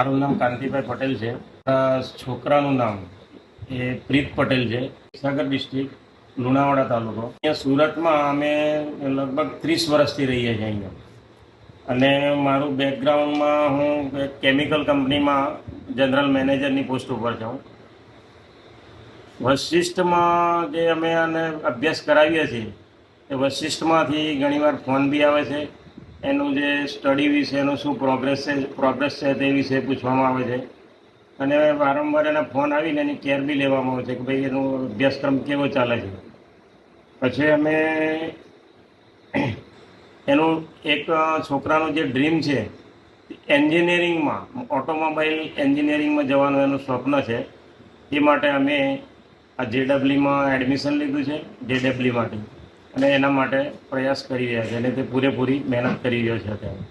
મારું નામ કાંતિભાઈ પટેલ છે. છોકરાનું નામ એ પ્રીત પટેલ છે. મહીસાગર ડિસ્ટ્રિક્ટ, લુણાવાડા તાલુકો. અહીંયા સુરતમાં અમે લગભગ 30 વર્ષથી રહીએ છીએ અહીંયા. અને મારું બેકગ્રાઉન્ડમાં હું કેમિકલ કંપનીમાં જનરલ મેનેજરની પોસ્ટ ઉપર છું. વશિષ્ઠમાં જે અમે આને અભ્યાસ કરાવીએ છીએ એ વશિષ્ઠમાંથી ઘણીવાર ફોન બી આવે છે. એનું જે સ્ટડી વિશેનું શું પ્રોગ્રેસ છે તે વિશે પૂછવામાં આવે છે. અને વારંવાર એના ફોન આવીને એની કેર બી લેવામાં આવે છે કે ભાઈ એનો અભ્યાસક્રમ કેવો ચાલે છે. પછી અમે એનું એક છોકરાનું જે ડ્રીમ છે એન્જિનિયરિંગમાં, ઓટોમોબાઈલ એન્જિનિયરિંગમાં જવાનું એનું સ્વપ્ન છે. એ માટે અમે આ જેડબલ્યુમાં એડમિશન લીધું છે, જેડબલ્યુ માટે, અને એના માટે પ્રયાસ કરી રહ્યા છે અને તે પૂરેપૂરી મહેનત કરી રહ્યો છે અત્યારે.